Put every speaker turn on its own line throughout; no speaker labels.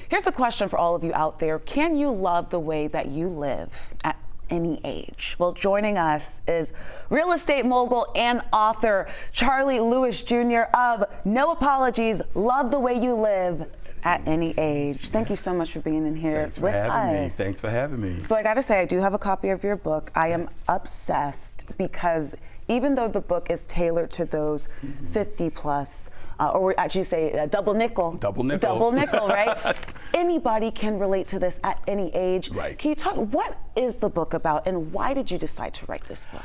Here's a question for all of you out there. Can you love the way that you live at any age? Well, joining us is real estate mogul and author Charlie Lewis Jr. of No Apologies, Love the Way You Live at Any Age. Thank you so much for being in here
Thanks for
with
having
us.
me. Thanks for having me.
So I gotta say, I do have a copy of your book. I am obsessed because even though the book is tailored to those 50 plus, or actually say double nickel.
Double nickel.
Double nickel, right? Anybody can relate to this at any age.
Right.
Can you talk, what is the book about and why did you decide to write this book?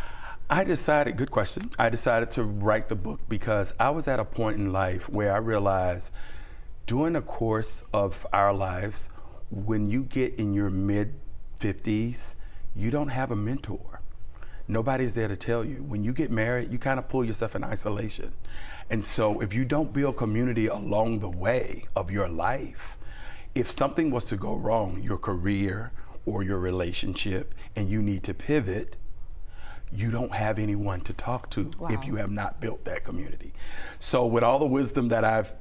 Good question. I decided to write the book because I was at a point in life where I realized during the course of our lives, when you get in your mid-50s, you don't have a mentor. Nobody's there to tell you. When you get married, you kind of pull yourself in isolation. And so if you don't build community along the way of your life, if something was to go wrong, your career or your relationship, and you need to pivot, you don't have anyone to talk to if you have not built that community. So with all the wisdom that I've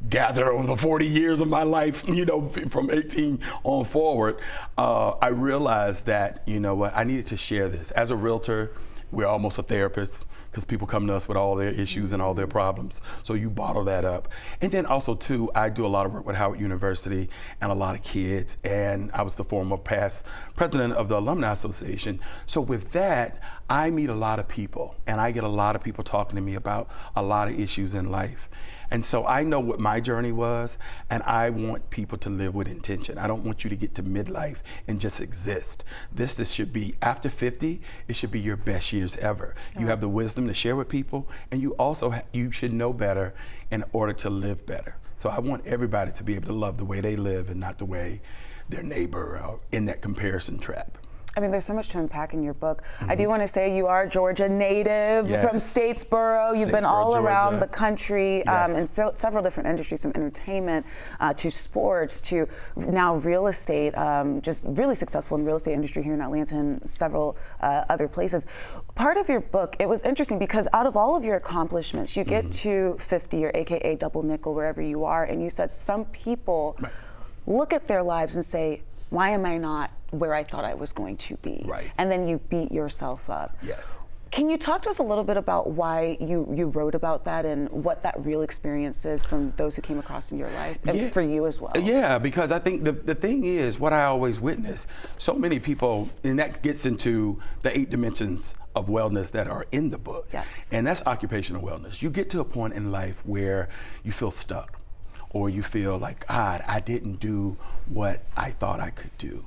gathered over the 40 years of my life, you know, from 18 on forward, I realized that, you know what, I needed to share this. As a realtor, we're almost a therapist because people come to us with all their issues and all their problems. So you bottle that up. And then also too, I do a lot of work with Howard University and a lot of kids. And I was the former past president of the Alumni Association. So with that, I meet a lot of people and I get a lot of people talking to me about a lot of issues in life. And so I know what my journey was, and I want people to live with intention. I don't want you to get to midlife and just exist. This should be, after 50, it should be your best years ever. You have the wisdom to share with people, and you also, you should know better in order to live better. So I want everybody to be able to love the way they live and not the way their neighbor are in that comparison trap.
I mean, there's so much to unpack in your book. I do want to say you are Georgia native from Statesboro. You've been all around the country in several different industries, from entertainment to sports to now real estate, just really successful in the real estate industry here in Atlanta and several other places. Part of your book, it was interesting because out of all of your accomplishments, you get to 50 or AKA double nickel, wherever you are, and you said some people look at their lives and say, why am I not where I thought I was going to be?
Right.
And then you beat yourself up.
Yes.
Can you talk to us a little bit about why you wrote about that and what that real experience is from those who came across in your life and for you as well?
Yeah, because I think the thing is, what I always witness, so many people, and that gets into the 8 dimensions of wellness that are in the book.
Yes.
And that's occupational wellness. You get to a point in life where you feel stuck, or you feel like, God, I didn't do what I thought I could do.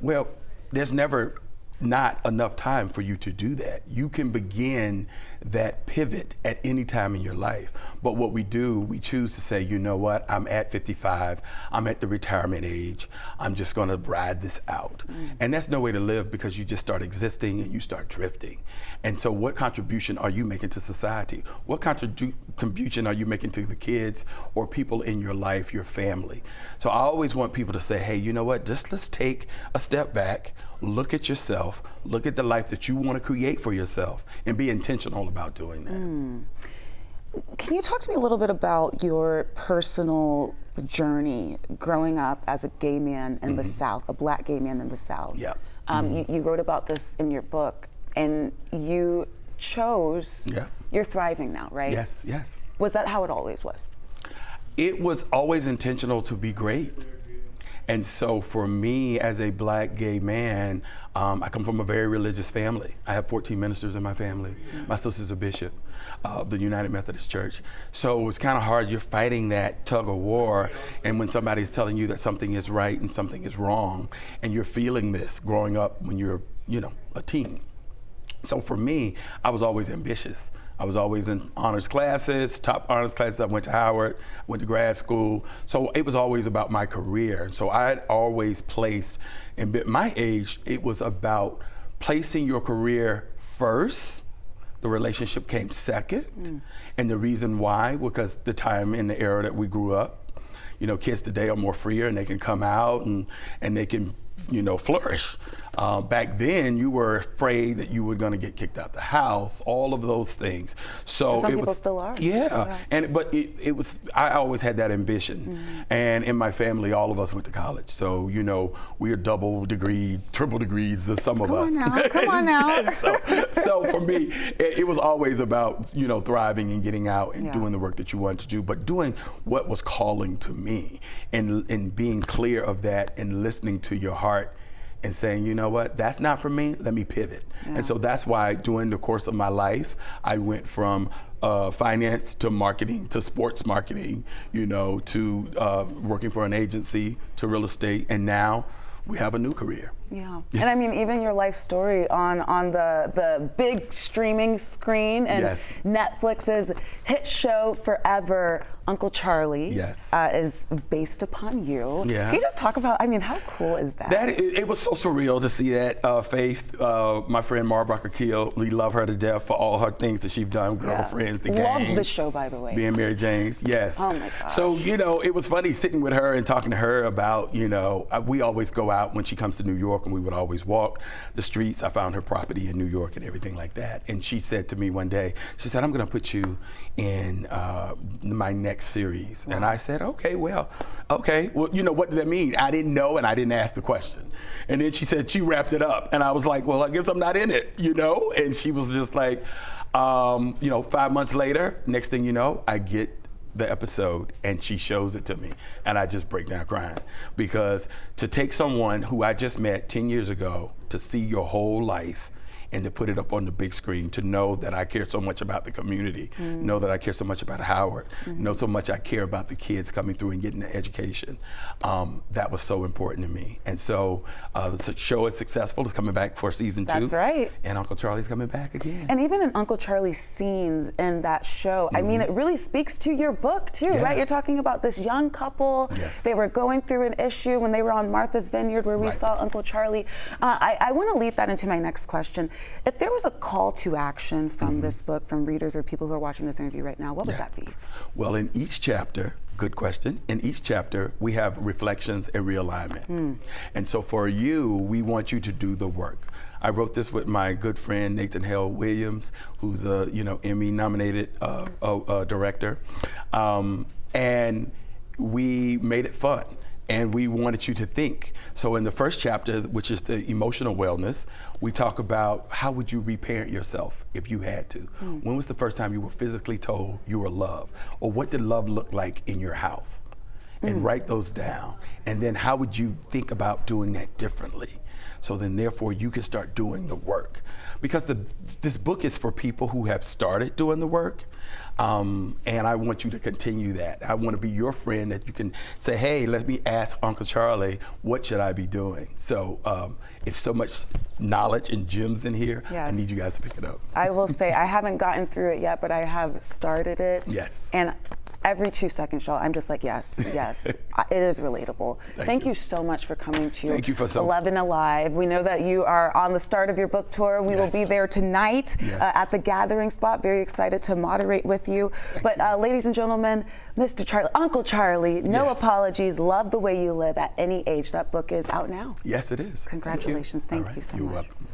Well, there's never not enough time for you to do that. You can begin that pivot at any time in your life. But what we do, we choose to say, you know what, I'm at 55, I'm at the retirement age, I'm just gonna ride this out. And that's no way to live, because you just start existing and you start drifting. And so what contribution are you making to society? What contribution are you making to the kids or people in your life, your family? So I always want people to say, hey, you know what, just let's take a step back, look at yourself, look at the life that you want to create for yourself, and be intentional about doing that.
Can you talk to me a little bit about your personal journey growing up as a gay man in the South, a Black gay man in the South?
Yeah.
You wrote about this in your book, and you chose, you're thriving now, right?
Yes, yes.
Was that how it always was?
It was always intentional to be great. And so for me, as a Black gay man, I come from a very religious family. I have 14 ministers in my family. My sister's a bishop of the United Methodist Church. So it's kind of hard. You're fighting that tug of war. And when somebody's telling you that something is right and something is wrong, and you're feeling this growing up when you're, you know, a teen. So for me, I was always ambitious. I was always in honors classes, top honors classes. I went to Howard, went to grad school. So it was always about my career. So I had always placed, and at my age, it was about placing your career first. The relationship came second. And the reason why, because the time in the era that we grew up, you know, kids today are more freer and they can come out and they can flourish. Back then, you were afraid that you were going to get kicked out the house, all of those things. So
some people still are.
Yeah, but it was. I always had that ambition, and in my family, all of us went to college. So we're double degree, triple degrees. Some of us.
Come on now.
so for me, it was always about thriving and getting out and doing the work that you wanted to do, but doing what was calling to me, and being clear of that, and listening to your heart. And saying, you know what, that's not for me, let me pivot. And so that's why during the course of my life, I went from finance to marketing to sports marketing, to working for an agency to real estate. And now we have a new career.
Yeah. And I mean, even your life story on the big streaming screen and Netflix's hit show forever, Uncle Charlie, is based upon you.
Yeah.
Can you just talk about, how cool is that?
It was so surreal to see that. Faith, my friend Marbucker Keel, we love her to death for all her things that she's done, Girlfriends, the gang.
Love the show, by the way.
Being Mary Jane, yes.
Oh my gosh.
So, it was funny sitting with her and talking to her about, we always go out when she comes to New York, and we would always walk the streets. I found her property in New York and everything like that. And she said to me one day, she said, I'm going to put you in my next series. Wow. And I said, okay, well, what did that mean? I didn't know, and I didn't ask the question. And then she said she wrapped it up. And I was like, well, I guess I'm not in it, And she was just like, 5 months later, next thing you know, I get the episode and she shows it to me, and I just break down crying, because to take someone who I just met 10 years ago to see your whole life and to put it up on the big screen, to know that I care so much about the community, know that I care so much about Howard, know so much I care about the kids coming through and getting the education. That was so important to me. And so the show is successful. It's coming back for season 2.
That's right.
And Uncle Charlie's coming back again.
And even in Uncle Charlie's scenes in that show, it really speaks to your book too, right? You're talking about this young couple.
Yes.
They were going through an issue when they were on Martha's Vineyard, where we saw Uncle Charlie. I want to lead that into my next question. If there was a call to action from this book, from readers or people who are watching this interview right now, what would that be?
Well, in each chapter, good question, in each chapter, we have reflections and realignment. And so for you, we want you to do the work. I wrote this with my good friend, Nathan Hale Williams, who's a Emmy-nominated director. And we made it fun. And we wanted you to think. So in the first chapter, which is the emotional wellness, we talk about how would you reparent yourself if you had to? When was the first time you were physically told you were loved? Or what did love look like in your house? And write those down. And then how would you think about doing that differently? So then therefore you can start doing the work. Because this book is for people who have started doing the work. And I want you to continue that. I want to be your friend that you can say, hey, let me ask Uncle Charlie, what should I be doing? So it's so much knowledge and gems in here.
Yes.
I need you guys to pick it up.
I will say, I haven't gotten through it yet, but I have started it.
Yes.
And every 2 seconds, Shaw, I'm just like, yes. It is relatable. Thank you so much for coming to
Thank you for
11 Alive. We know that you are on the start of your book tour. We will be there tonight at the Gathering Spot. Very excited to moderate with you. But ladies and gentlemen, Mr. Charlie, Uncle Charlie, no apologies. Love the way you live at any age. That book is out now.
Yes, it is.
Congratulations. Thank you so much.
You're welcome.